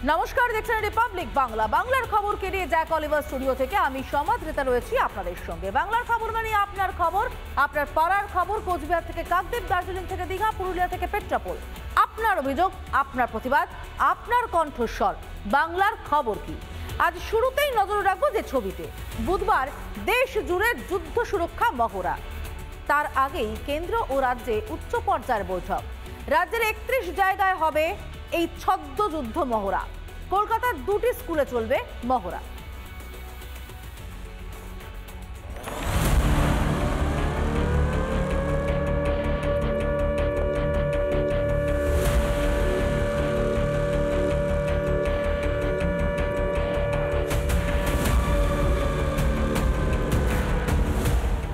নমস্কার, দেখছেন রিপাবলিক বাংলা। বাংলার খবরকে নিয়ে জ্যাক অলিভার স্টুডিও থেকে আমি সমাদৃতা রয়েছি আপনাদের সঙ্গে। বাংলার খবর মানে আপনার খবর, আপনার পাড়ার খবর। কোচবিহার থেকে কাকদ্বীপ, দার্জিলিং থেকে দীঘা, পুরুলিয়া থেকে পেট্রাপোল। আপনার অভিযোগ, আপনার প্রতিবাদ, আপনার কণ্ঠস্বর। বাংলার খবর কি? আজ শুরুতেই নজর রাখবো যে ছবিতে। বুধবার দেশ জুড়ে যুদ্ধ সুরক্ষা মহড়া। তার আগেই কেন্দ্র ও রাজ্যে উচ্চ পর্যায়ের বৈঠক। রাজ্যের 31 জায়গায় হবে এই ছদ্ম যুদ্ধ মহড়া। কলকাতার 2টি স্কুলে চলবে মহড়া।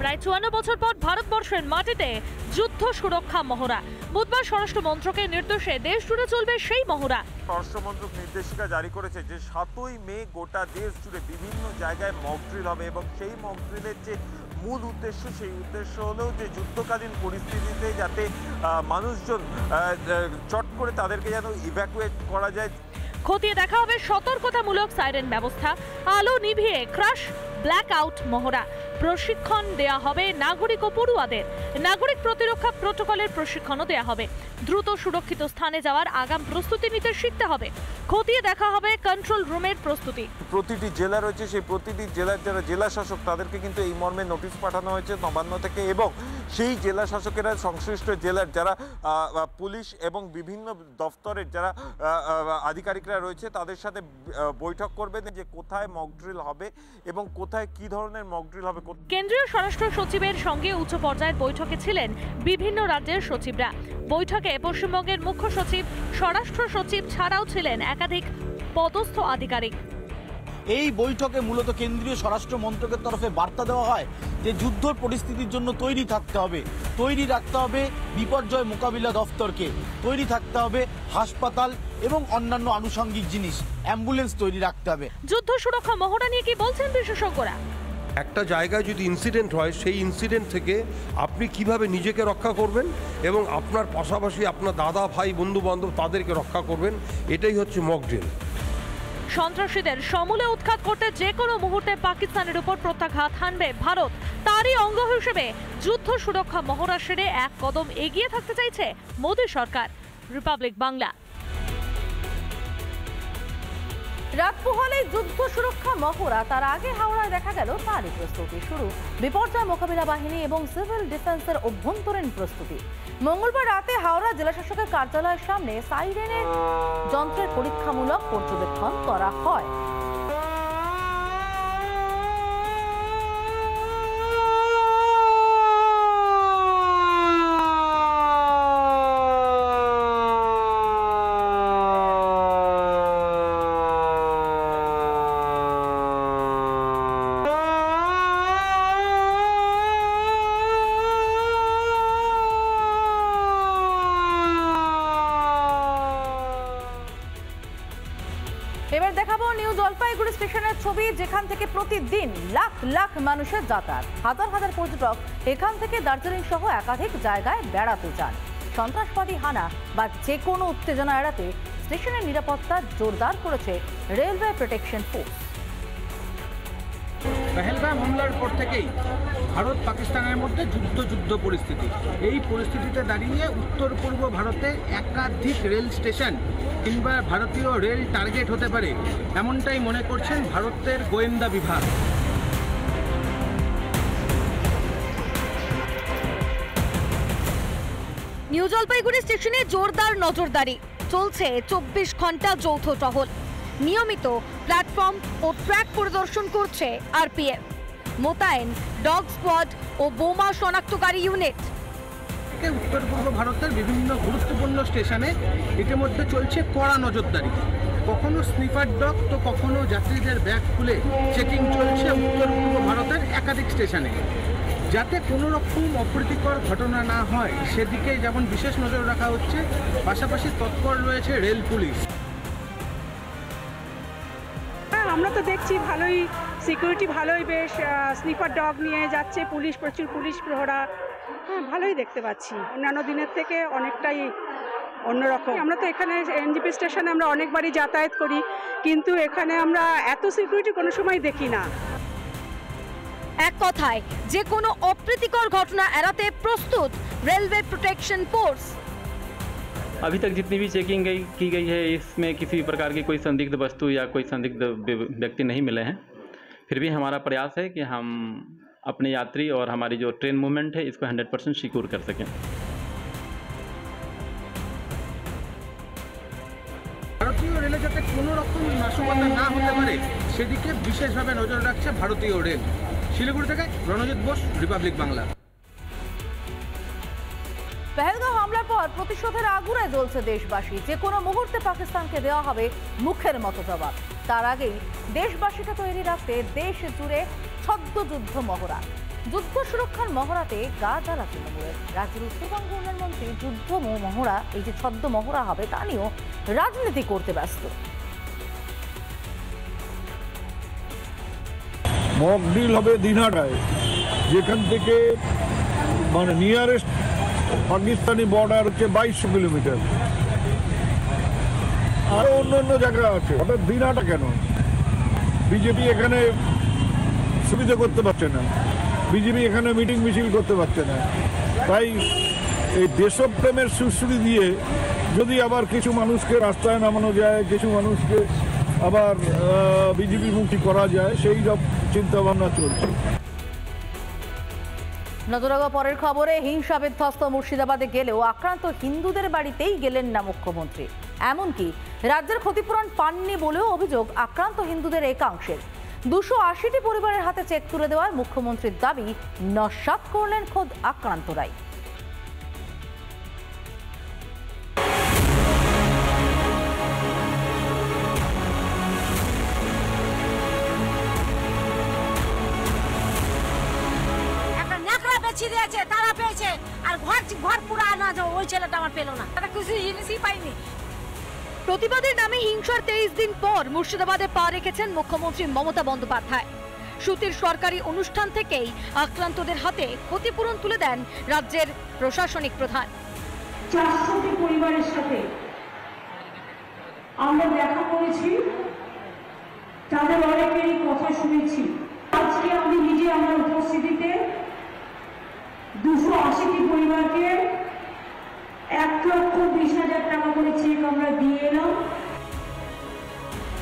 প্রায় 54 বছর পর ভারতবর্ষের মাটিতে যুদ্ধ সুরক্ষা মহড়া। বুধবার স্বরাষ্ট্র মন্ত্রকের নির্দেশে দেশ জুড়ে চলবে সেই মহড়া। স্বরাষ্ট্র মন্ত্রক নির্দেশিকা জারি করেছে যে 7ই মে গোটা দেশ জুড়ে বিভিন্ন জায়গায় মক ড্রিল হবে এবং সেই মক ড্রিলের যে মূল উদ্দেশ্য, সেই উদ্দেশ্য হলো যে যুদ্ধকালীন পরিস্থিতিতে যাতে মানুষজন চট করে তাদেরকে যেন ইভ্যাকুয়েট করা যায়। খতিয়ে দেখা হবে সতর্কতামূলক সাইরেন ব্যবস্থা, আলো নিভিয়ে ক্রাশ ব্ল্যাক আউট মহড়া। প্রশিক্ষণ দেয়া হবে নাগরিক ও পড়ুয়াদের। নাগরিক প্রতিরক্ষা প্রটোকলের প্রশিক্ষণও দেয়া হবে। দ্রুত সুরক্ষিত স্থানে যাওয়ার আগাম প্রস্তুতি নিতে শিখতে হবে। খতিয়ে দেখা হবে কন্ট্রোল রুমের প্রস্তুতি। প্রতিটি জেলা রয়েছে, সেই প্রতিটি জেলার যারা জেলা শাসক তাদেরকে কিন্তু এই মর্মে নোটিশ পাঠানো হয়েছে নবান্ন থেকে, এবং সেই জেলা শাসকেরা সংশ্লিষ্ট জেলার যারা পুলিশ এবং বিভিন্ন দপ্তরের যারা আধিকারিকরা রয়েছে তাদের সাথে বৈঠক করবেন যে কোথায় মক ড্রিল হবে এবং কোথায় কি ধরনের মক ড্রিল হবে। কেন্দ্রীয় স্বরাষ্ট্র সচিবের সঙ্গে উচ্চ পর্যায়ের বৈঠকে ছিলেন বিভিন্ন রাজ্যের সচিবরা। বৈঠকে পশ্চিমবঙ্গের মুখ্য সচিব, স্বরাষ্ট্র সচিব ছাড়াও ছিলেন একাধিক পদস্থ আধিকারিক। এই বৈঠকে মূলত কেন্দ্রীয় স্বরাষ্ট্র মন্ত্রকের তরফে বার্তা দেওয়া হয় যে যুদ্ধ পরিস্থিতির জন্য তৈরি থাকতে হবে, তৈরি রাখতে হবে বিপর্যয় মোকাবিলা দফতরকে, তৈরি থাকতে হবে হাসপাতাল এবং অন্যান্য আনুষঙ্গিক জিনিস, অ্যাম্বুলেন্স তৈরি রাখতে হবে। যুদ্ধ সুরক্ষা মহড়া নিয়ে কি বলছেন বিশেষজ্ঞরা? একটা জায়গায় যদি ইনসিডেন্ট হয়, সেই ইনসিডেন্ট থেকে আপনি কিভাবে নিজেকে রক্ষা করবেন এবং আপনার পাশাপাশি আপনার দাদা ভাই বন্ধু বান্ধব তাদেরকে রক্ষা করবেন, এটাই হচ্ছে মক ড্রিল। সন্ত্রাসীদের সমূলে উৎখাত করতে যে কোনো মুহূর্তে পাকিস্তানের উপর প্রত্যাঘাত হানবে ভারত। তারই অঙ্গ হিসেবে যুদ্ধ সুরক্ষা মহড়া সেরে এক কদম এগিয়ে থাকতে চাইছে মোদী সরকার। রিপাবলিক বাংলা। রাত পোহালে যুদ্ধ সুরক্ষা মহড়া। তার আগে হাওড়ায় দেখা গেল তারই প্রস্তুতি শুরু। বিপর্যয় মোকাবিলা বাহিনী এবং সিভিল ডিফেন্সের অভ্যন্তরীণ প্রস্তুতি। মঙ্গলবার রাতে হাওড়া জেলাশাসকের কার্যালয়ের সামনে সাইরেনের যন্ত্রের পরীক্ষামূলক পর্যবেক্ষণ করা হয়। এবার দেখাবো নিউ জলপাইগুড়ি স্টেশনের ছবি, যেখান থেকে প্রতিদিন লাখ লাখ মানুষের যাতায়াত। হাজার হাজার পর্যটক এখান থেকে দার্জিলিং সহ একাধিক জায়গায় বেড়াতে যান। সন্ত্রাসবাদী হানা বা যে কোনো উত্তেজনা এড়াতে স্টেশনের নিরাপত্তা জোরদার করেছে রেলওয়ে প্রোটেকশন ফোর্স। পেহেলগাম হামলার পর থেকেই ভারত পাকিস্তানের মধ্যে যুদ্ধ পরিস্থিতি। এই পরিস্থিতিতে দাঁড়িয়ে উত্তর পূর্ব ভারতে একাধিক রেল স্টেশন কিংবা ভারতীয় রেল টার্গেট হতে পারে, এমনটাই মনে করছেন ভারতের গোয়েন্দা বিভাগ। নিউ জলপাইগুড়ি স্টেশনে জোরদার নজরদারি চলছে। 24 ঘন্টা যৌথ টহল। নিয়মিত প্ল্যাটফর্ম ও ট্র্যাক পরিদর্শন করছে আরপিএফ। মোতায়েন ডগ স্কোয়াড ও বোমা শনাক্তকারী ইউনিট। উত্তর পূর্ব ভারতের বিভিন্ন গুরুত্বপূর্ণ স্টেশনে ইতিমধ্যে চলছে কড়া নজরদারি। কখনো স্নিফার ডগ তো কখনো যাত্রীদের ব্যাগ খুলে চেকিং চলছে উত্তর পূর্ব ভারতের একাধিক স্টেশনে, যাতে কোনো রকম অপ্রীতিকর ঘটনা না হয় সেদিকে যেমন বিশেষ নজর রাখা হচ্ছে। পাশাপাশি তৎপর রয়েছে রেল পুলিশ। আমরা তো দেখছি ভালোই সিকিউরিটি, ভালোই বেশ স্নিফার ডগ নিয়ে যাচ্ছে পুলিশ, প্রচুর পুলিশ প্রহরা। ভালোই দেখতে পাচ্ছি, অন্যান্য দিনের থেকে অনেকটাই অন্যরকম। আমরা তো এখানে এনজিপি স্টেশনে আমরা অনেকবারই যাতায়াত করি, কিন্তু এখানে আমরা এত সিকিউরিটি কোনো সময় দেখি না। এক কথায় যে কোনো অপ্রীতিকর ঘটনা এড়াতে প্রস্তুত রেলওয়ে प्रोटेक्शन फोर्स। अभी तक जितनी भी चेकिंग की गई है इसमें किसी प्रकार की कोई संदिग्ध वस्तु या कोई संदिग्ध व्यक्ति नहीं मिले हैं। फिर भी हमारा प्रयास है कि हम अपने यात्री और हमारी जो ट्रेन मूवमेंट है इसको 100% सिक्योर कर सकें। ভারতীয় রেলে যাতে কোনো রকম নাশকতা না হতে পারে সেদিকে বিশেষভাবে নজর রাখছে ভারতীয় রেল। শিলিগুড়ি থেকে রণজিৎ বোস, রিপাবলিক বাংলা। পেহেলগাঁও হামলার পর প্রতিশোধের আগুনে জ্বলছে দেশবাসী। যে কোনো মুহূর্তে পাকিস্তানকে দেওয়া হবে মুখের মতো জবাব। তার আগেই দেশবাসীকে তৈরি রাখতে দেশ জুড়ে ছদ্মযুদ্ধ মহড়া। যুদ্ধ সুরক্ষার মহড়াতে গা জ্বালা তৃণমূলের। রাজ্যের উত্তরবঙ্গ উন্নয়ন মন্ত্রী যুদ্ধ মহড়া, এই যে ছদ্ম মহড়া হবে তা নিয়েও রাজনীতি করতে ব্যস্ত। মক ড্রিল হবে দিনহাটায়, যেখান থেকে মানে নিয়ারেস্ট পাকিস্তানি বর্ডার হচ্ছে 2200 কিলোমিটার। আরো অন্য জায়গা আছে, হঠাৎ দিনহাটা কেন? বিজেপি এখানে সুবিধা করতে পারছে না, বিজেপি এখানে মিটিং মিছিল করতে পারছে না। তাই এই দেশপ্রেমের সুশ্রী দিয়ে যদি আবার কিছু মানুষকে রাস্তায় নামানো যায়, কিছু মানুষকে আবার বিজেপি মুখী করা যায়, সেই সব চিন্তা ভাবনা চলছে। নজর রাখবো পরের খবরে। হিংসা বিধ্বস্ত মুর্শিদাবাদে গেলেও আক্রান্ত হিন্দুদের বাড়িতেই গেলেন না মুখ্যমন্ত্রী। এমনকি রাজ্যের ক্ষতিপূরণ পাননি বলেও অভিযোগ আক্রান্ত হিন্দুদের একাংশের। 280টি পরিবারের হাতে চেক তুলে দেওয়ার মুখ্যমন্ত্রীর দাবি নস্যাৎ করলেন খোদ আক্রান্তরাই। তারা পেয়েছে, আর ঘর পুরো আনা ওই ছেলেটা আমার পেল না, তারা কিছু জিনিসই পাইনি। প্রতিবাদের নামে হিংসার 23 দিন পর মুর্শিদাবাদে পা রেখেছেন মুখ্যমন্ত্রী মমতা বন্দ্যোপাধ্যায়। সুতির সরকারি অনুষ্ঠান থেকেই আক্রান্তদের হাতে ক্ষতিপূরণ তুলে দেন রাজ্যের প্রশাসনিক প্রধান। 400টি পরিবারের সাথে আমরা দেখা করেছি, তাদের অনেকেরই কথা শুনেছি। আজকে আমি নিজে আমার উপস্থিতিতে 280টি পরিবারকে 1,20,000 টাকা করে চেক আমরা দিয়ে এলাম।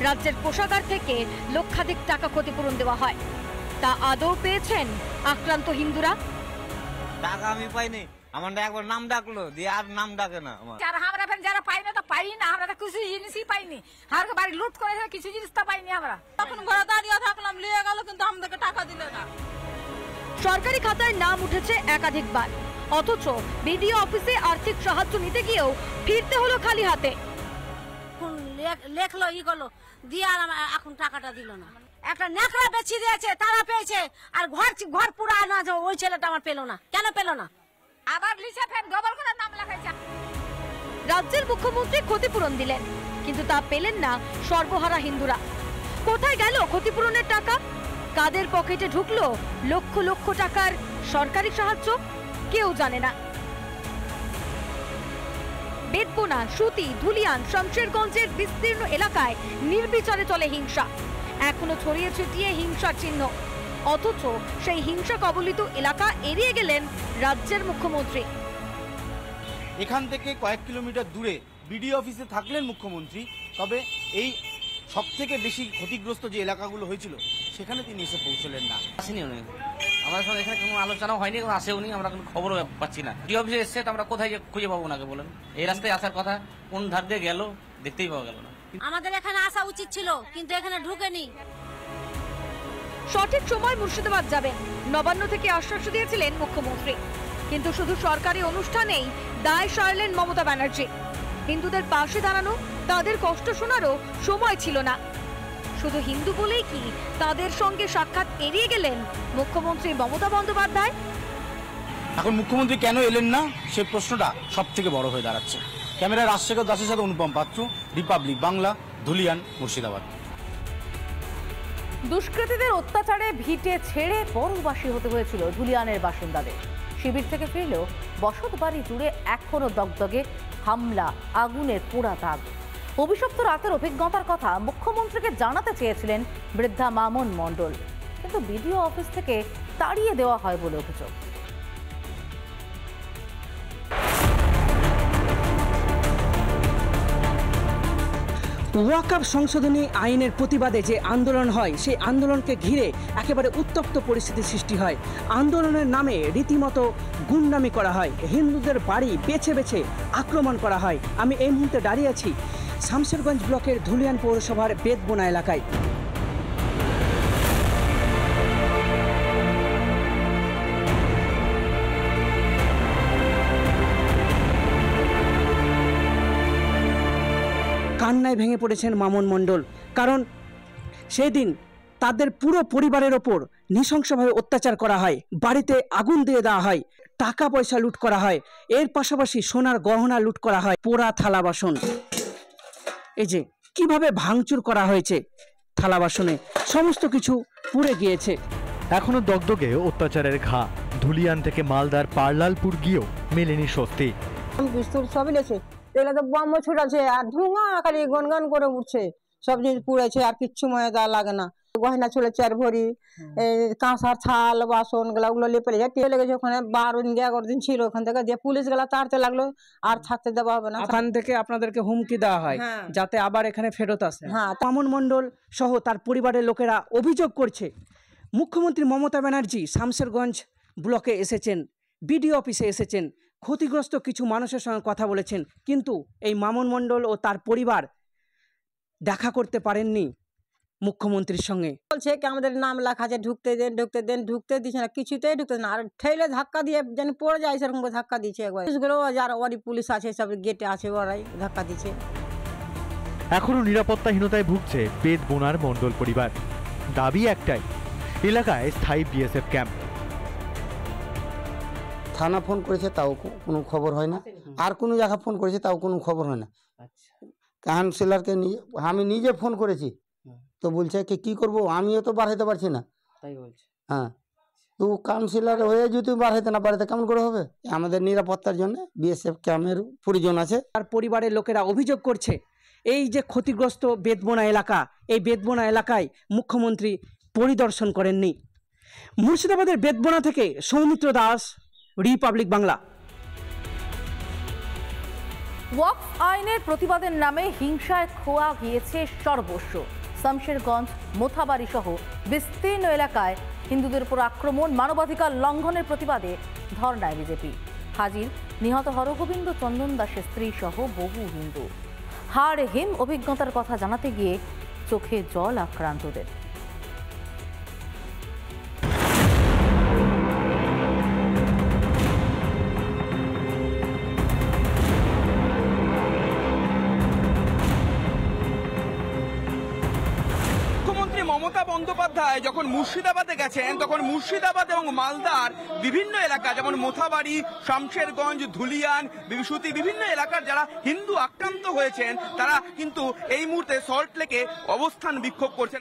রাজ্যের কোষাগার থেকে লক্ষাধিক টাকা ক্ষতিপূরণ দেওয়া হয়। তা আদৌ পেয়েছেন আক্রান্ত হিন্দুরা? টাকা আমি পাইনি, আমার একবার নাম ডাকলো দিয়ে আর নাম ডাকে না। আমরা যারা পাই না তো পাই না, আমরা তো কিছু জিনিসই পাইনি। আমার বাড়ি লুট করে কিছু জিনিস তো পাইনি আমরা। তখন ঘরে দাঁড়িয়ে থাকলাম, লিয়ে গেল, কিন্তু আমাদেরকে টাকা দিল না। সরকারি খাতায় নাম উঠেছে একাধিকবার, অথচ বিডিও অফিসে আর্থিক সাহায্য নিতে গিয়েও ফিরতে হলো খালি হাতে। লেখলো ই করলো দিয়ে আর এখন টাকাটা দিল না। একটা নেকড়া বেচি দিয়েছে, তারা পেয়েছে, আর ঘর পুরো আনা ওই ছেলেটা আমার পেল না। কেন পেল না? আবার লিসে ফের ডবল করে নাম লেখাইছে। রাজ্যের মুখ্যমন্ত্রী ক্ষতিপূরণ দিলেন, কিন্তু তা পেলেন না সর্বহারা হিন্দুরা। কোথায় গেল ক্ষতিপূরণের টাকা? কাদের পকেটে ঢুকলো লক্ষ লক্ষ টাকার সরকারি সাহায্য? কেউ জানে না। বেদবোনা, সুতি, ধুলিয়ান, শমশেরগঞ্জের বিস্তীর্ণ এলাকায় নির্বিচারে চলে হিংসা। এখনো ছড়িয়ে ছিটিয়ে হিংসার চিহ্ন, অথচ সেই হিংসা কবলিত এলাকা এড়িয়ে গেলেন রাজ্যের মুখ্যমন্ত্রী। এখান থেকে কয়েক কিলোমিটার দূরে বিডিও অফিসে থাকলেন মুখ্যমন্ত্রী, তবে এই সব থেকে বেশি ক্ষতিগ্রস্ত যে এলাকাগুলো হয়েছিল সেখানে তিনি এসে পৌঁছলেন না। আসেনি উনি, আমাদের সঙ্গে এখানে কোনো আলোচনা হয়নি, আসেও নি, আমরা কোনো খবরও পাচ্ছি না। বিডিও অফিসে এসছে তো আমরা কোথায় খুঁজে পাবো ওনাকে বলেন? এই রাস্তায় আসার কথা, কোন ধার দিয়ে গেল দেখতেই পাওয়া গেল না। আমাদের এখানে আসা উচিত ছিল, কিন্তু এখানে ঢুকেনি। সঠিক সময় মুর্শিদাবাদ যাবেন নবান্ন থেকে আশ্বাস দিয়েছিলেন মুখ্যমন্ত্রী, কিন্তু শুধু সরকারি অনুষ্ঠানেই দায় সারলেন মমতা ব্যানার্জি। হিন্দুদের পাশে দাঁড়ানো, তাদের কষ্ট শোনারও সময় ছিল না। শুধু হিন্দু বলেই কি তাদের সঙ্গে সাক্ষাৎ এড়িয়ে গেলেন মুখ্যমন্ত্রী মমতা বন্দ্যোপাধ্যায়? এখন মুখ্যমন্ত্রী কেন এলেন না সে প্রশ্নটা সব থেকে বড় হয়ে দাঁড়াচ্ছে। ক্যামেরা রাজশেখর দাসের সাথে অনুপম পাত্র, রিপাবলিক বাংলা, ধুলিয়ান, মুর্শিদাবাদ। দুষ্কৃতীদের অত্যাচারে ভিটে ছেড়ে পরবাসী হতে হয়েছিল ধুলিয়ানের বাসিন্দাদের। শিবির থেকে ফিরলেও বসত বাড়ি জুড়ে এখনো দগদগে হামলা, আগুনের পোড়া দাগ। অভিশপ্ত রাতের অভিজ্ঞতার কথা মুখ্যমন্ত্রীকে জানাতে চেয়েছিলেন বৃদ্ধা মামন মণ্ডল, কিন্তু বিডিও অফিস থেকে তাড়িয়ে দেওয়া হয় বলে অভিযোগ। ওয়াকফ সংশোধনী আইনের প্রতিবাদে যে আন্দোলন হয়, সেই আন্দোলনকে ঘিরে একেবারে উত্তপ্ত পরিস্থিতি সৃষ্টি হয়। আন্দোলনের নামে রীতিমতো গুন্ডামি করা হয়, হিন্দুদের বাড়ি বেছে বেছে আক্রমণ করা হয়। আমি এই মুহূর্তে দাঁড়িয়ে আছি শামশেরগঞ্জ ব্লকের ধুলিয়ান পৌরসভার বেদবোনা এলাকায়। কান্নায় ভেঙে পড়েছেন মামন মণ্ডল, কারণ সেদিন তাদের পুরো পরিবারের ওপর নৃশংসভাবে অত্যাচার করা হয়, বাড়িতে আগুন দিয়ে দেওয়া হয়, টাকা পয়সা লুট করা হয়, এর পাশাপাশি সোনার গহনা লুট করা হয়, পোড়া থালা বাসন, এই যে কিভাবে ভাঙচুর করা হয়েছে, থালা বাসনে সমস্ত কিছু পুড়ে গিয়েছে। এখনো দগদগে অত্যাচারের ঘা। ধুলিয়ান থেকে মালদার পারলালপুর গিয়েও মেলেনি স্বস্তি। পিস্তল সবই লেছে, এগুলো তো বম্ব ছুটাছে আর ধুঙা খালি গনগন করে উঠছে, সব জিনিস পুড়েছে আর কিচ্ছু ময়দা লাগে না। গয়না ছিল 4 ভরি, কাঁসার থাল বাসন ওগুলো লেপে লেগেছে। ওখানে 12 দিন 11 দিন ছিল, ওখান থেকে যে পুলিশ গুলা তাড়তে লাগলো, আর থাকতে দেওয়া হবে না। ওখান থেকে আপনাদেরকে হুমকি দেওয়া হয় যাতে আবার এখানে ফেরত আসে। মামন মণ্ডল সহ তার পরিবারের লোকেরা অভিযোগ করছে মুখ্যমন্ত্রী মমতা ব্যানার্জি শামশেরগঞ্জ ব্লকে এসেছেন, বিডিও অফিসে এসেছেন, ক্ষতিগ্রস্ত কিছু মানুষের সঙ্গে কথা বলেছেন, কিন্তু এই মামন মণ্ডল ও তার পরিবার দেখা করতে পারেননি মুখ্যমন্ত্রীর সঙ্গে। বলছে কি আমাদের নাম লেখা আছে, ঢুকতে দেন ঢুকতে দেন, ঢুকতে দিচ্ছে না, কিছুতেই ঢুকতে না, আর ঠেলে ধাক্কা দিয়ে যেন পড়ে যায় সেরকম ধাক্কা দিচ্ছে একবার। যারা ওরই পুলিশ আছে সব গেটে আছে, ওরাই ধাক্কা দিচ্ছে। এখনো নিরাপত্তাহীনতায় ভুগছে বেদবোনার মণ্ডল পরিবার। দাবি একটাই, এলাকায় স্থায়ী বিএসএফ ক্যাম্প। থানা ফোন করেছে তাও কোনো খবর হয় না, আর কোনো জায়গা ফোন করেছে তাও কোনো খবর হয় না। কাউন্সিলরকে নিয়ে আমি নিজে ফোন করেছি, তো বলছে কি করবো, আমিও তো বাড়াইতে পারছি না, তাই বলছে। হ্যাঁ, তো কাউন্সিলর হয়ে যদি বাড়াইতে না পারে কেমন করে হবে? আমাদের নিরাপত্তার জন্য বিএসএফ ক্যাম্পের প্রয়োজন আছে। আর পরিবারের লোকেরা অভিযোগ করছে এই যে ক্ষতিগ্রস্ত বেদবোনা এলাকা, এই বেদবোনা এলাকায় মুখ্যমন্ত্রী পরিদর্শন করেননি। মুর্শিদাবাদের বেদবোনা থেকে সৌমিত্র দাস, রিপাবলিক বাংলা। ওয়াকফ আইনের প্রতিবাদের নামে হিংসায় খোয়া গিয়েছে সর্বস্ব। শামশেরগঞ্জ, মোথাবাড়ি সহ বিস্তীর্ণ এলাকায় হিন্দুদের উপর আক্রমণ, মানবাধিকার লঙ্ঘনের প্রতিবাদে ধর্নায় বিজেপি। হাজির নিহত হরগোবিন্দ চন্দন দাসের স্ত্রী সহ বহু হিন্দু। হাড় হিম অভিজ্ঞতার কথা জানাতে গিয়ে চোখে জল আক্রান্তদের। মমতা বন্দ্যোপাধ্যায় যখন মুর্শিদাবাদে গেছেন, তখন মুর্শিদাবাদ এবং মালদার বিভিন্ন এলাকা যেমন মোথাবাড়ি, শামশেরগঞ্জ, ধুলিয়ান, বিশুতি বিভিন্ন এলাকার যারা হিন্দু আক্রান্ত হয়েছেন তারা কিন্তু এই মুহূর্তে সল্টলেকে অবস্থান বিক্ষোভ করছেন।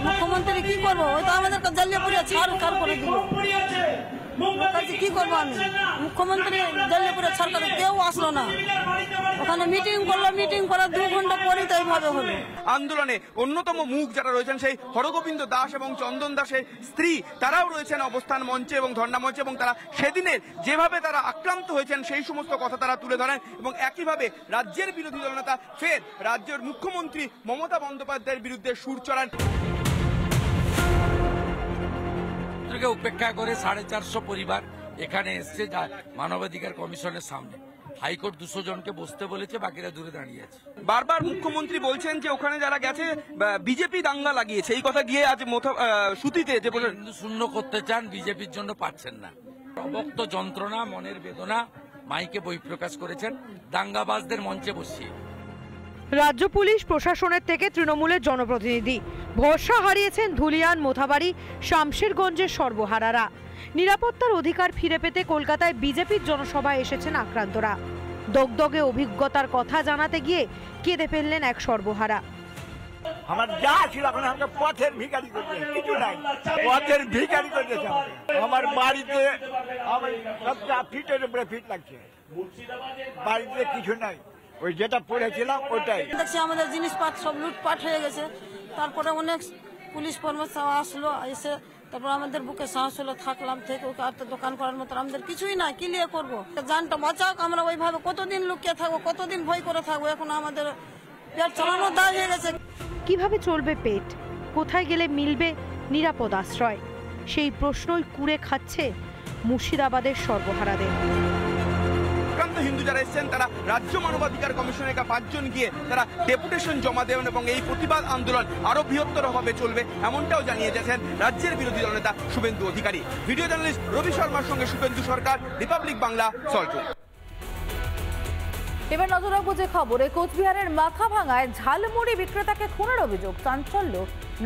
মুখ্যমন্ত্রী কি করবো, ওই তো আমাদেরকে জ্বালিয়ে পুড়ে ছাড় করে দিল। কি করবো আমি, মুখ্যমন্ত্রী জ্বালিয়ে পুড়ে ছাড় করে কেউ আসলো না। ওখানে মিটিং করলো, মিটিং করার 2 ঘন্টা পরে তো এইভাবে হলো। আন্দোলনে অন্যতম মুখ যারা রয়েছেন সেই হরগোবিন্দ দাস এবং চন্দন দাসের স্ত্রী, তারাও রয়েছেন অবস্থান মঞ্চে এবং ধর্ণা মঞ্চে, এবং তারা সেদিনের যেভাবে তারা আক্রান্ত হয়েছেন সেই সমস্ত কথা তারা তুলে ধরেন। এবং একইভাবে রাজ্যের বিরোধী দলনেতা ফের রাজ্যের মুখ্যমন্ত্রী মমতা বন্দ্যোপাধ্যায়ের বিরুদ্ধে সুর চড়ান। উপেক্ষা করে 450 পরিবার এখানে এসছে মানবাধিকার কমিশনের সামনে। হাইকোর্ট 200 জনকে বসতে বলেছে, বাকিরা দূরে দাঁড়িয়ে আছে। বারবার মুখ্যমন্ত্রী বলছেন যে ওখানে যারা গেছে বিজেপি দাঙ্গা লাগিয়েছে, এই কথা গিয়ে আজ সুতিতে যে হিন্দু শূন্য করতে চান, বিজেপির জন্য পারছেন না। অবক্ত যন্ত্রণা, মনের বেদনা মাইকে বহিঃপ্রকাশ করেছেন দাঙ্গাবাজদের মঞ্চে বসিয়ে। রাজ্য পুলিশ প্রশাসনের থেকে তৃণমূলের জনপ্রতিনিধি ভরসা হারিয়েছেন ধুলিয়ান, মোথাবাড়ি, শামশেরগঞ্জের সর্বহারারা। নিরাপত্তার অধিকার ফিরে পেতে কলকাতায় বিজেপির জনসভায় এসেছেন আক্রান্তরা। দগদগে অভিজ্ঞতার কথা জানাতে গিয়ে কেঁদে ফেললেন এক সর্বহারা। আমার যা ছিল এখন আমাকে পথের ভিখারি করে দিয়েছে, কিছু নাই, পথের ভিখারি করে দিয়েছে আমার বাড়িতে। আমার সবটা ফিটের উপরে ফিট লাগছে, বাড়িতে কিছু নাই, ওই যেটা পড়েছিলাম ওটাই। দেখছি আমাদের জিনিসপত্র সব লুটপাট হয়ে গেছে। তারপরে অনেক পুলিশ কর্মচারী আসলো, এসে তারপর আমাদের বুকে সাহস হলো, থাকলাম, থেকে ওকে আর তো দোকান করার মতো আমাদের কিছুই নাই, কি নিয়ে করবো? জানটা বাঁচাক, আমরা ওইভাবে কতদিন লুকিয়ে থাকবো, কতদিন ভয় করে থাকবো? এখন আমাদের পেট চালানোর দায় হয়ে গেছে। কিভাবে চলবে পেট? কোথায় গেলে মিলবে নিরাপদ আশ্রয়? সেই প্রশ্নই কুড়ে খাচ্ছে মুর্শিদাবাদের সর্বহারাদের। আক্রান্ত হিন্দু যারা এসেছেন তারা রাজ্য মানবাধিকার কমিশনের 5 জন গিয়ে তারা ডেপুটেশন জমা দেবেন এবং এই প্রতিবাদ আন্দোলন আরো বৃহত্তরভাবে চলবে, এমনটাও জানিয়েছেন রাজ্যের বিরোধী দলনেতা শুভেন্দু অধিকারী। ভিডিও জার্নালিস্ট রবি শর্মার সঙ্গে শুভেন্দু সরকার, রিপাবলিক বাংলা, সল্টলেক। এবার নজর রাখবো যে খবরে, কোচবিহারের মাথাভাঙায় ঝালমুড়ি বিক্রেতাকে খুনের অভিযোগ। চাঞ্চল্য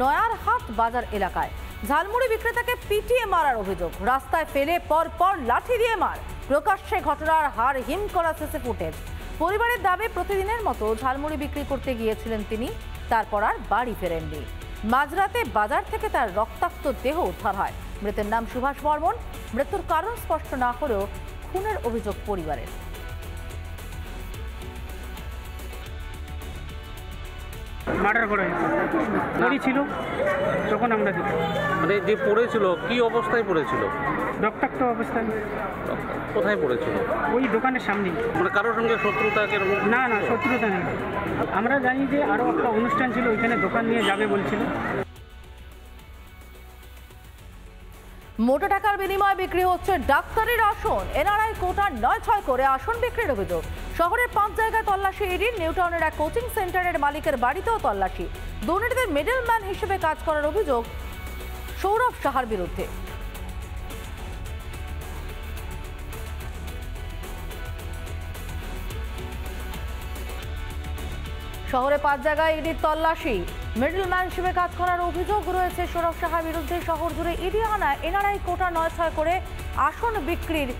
নয়ারহাট বাজার এলাকায়। ঝালমুড়ি বিক্রেতাকে পিটিয়ে মারার অভিযোগ, রাস্তায় ফেলে পর লাঠি দিয়ে মার। প্রকাশ্যে ঘটনার হার হিম করা সিসি ফুটেজ। পরিবারের দাবি প্রতিদিনের মতো ঝালমুড়ি বিক্রি করতে গিয়েছিলেন তিনি, তারপর আর বাড়ি ফেরেননি। মাঝরাতে বাজার থেকে তার রক্তাক্ত দেহ উদ্ধার হয়। মৃতের নাম সুভাষ বর্মন। মৃত্যুর কারণ স্পষ্ট না হলেও খুনের অভিযোগ পরিবারের। মার্ডার করা হয়েছে, পড়েছিল তখন আমরা দেখি। মানে যে পড়েছিল কি অবস্থায় পড়েছিল? রক্তাক্ত অবস্থায়। কোথায় পড়েছিল? ওই দোকানের সামনে। মানে কারোর সঙ্গে শত্রুতা? না না, শত্রুতা নেই। আমরা জানি যে আরও একটা অনুষ্ঠান ছিল, ওইখানে দোকান নিয়ে যাবে বলছিল। মোটা টাকার বিনিময়ে বিক্রি হচ্ছে ডাক্তারির আসন। এনআরআই কোটা 9-6 করে আসন বিক্রির অভিযোগ। শহরের 5 জায়গায় তল্লাশি ইডির। নিউটাউনের এক কোচিং সেন্টারের মালিকের বাড়িতেও তল্লাশি। দুর্নীতিদের মিডলম্যান হিসেবে কাজ করার অভিযোগ সৌরভ সাহার বিরুদ্ধে। শহরে 5 জায়গায় ইডির তল্লাশি। মিডলম্যান হিসেবে কাজ করার অভিযোগ রয়েছে সৌরভ সাহার বিরুদ্ধে। শহর জুড়ে ইডি আনায় এনআরআই কোটা 9-6 করে আসন বিক্রির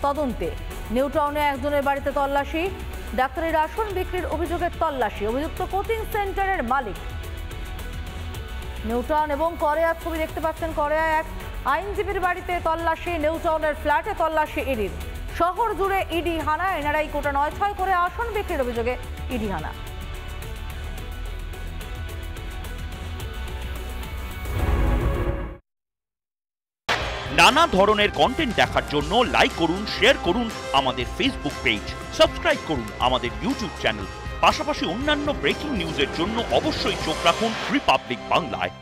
তদন্তে। নিউটাউনে একজনের বাড়িতে তল্লাশি। ডাক্তারির আসন বিক্রির অভিযোগের তল্লাশি। অভিযুক্ত কোচিং সেন্টারের মালিক। নিউটাউন এবং করেয়ার ছবি দেখতে পাচ্ছেন। করেয়ায় এক আইনজীবীর বাড়িতে তল্লাশি। নিউটাউনের ফ্ল্যাটে তল্লাশি ইডির। শহর জুড়ে ইডি হানা। এনআরআই কোটা 9-6 করে আসন বিক্রির অভিযোগে ইডি হানা। নানা ধরনের কন্টেন্ট দেখার জন্য লাইক করুন, শেয়ার করুন আমাদের ফেসবুক পেজ, সাবস্ক্রাইব করুন আমাদের ইউটিউব চ্যানেল। পাশাপাশি অন্যান্য ব্রেকিং নিউজের জন্য অবশ্যই চোখ রাখুন রিপাবলিক বাংলায়।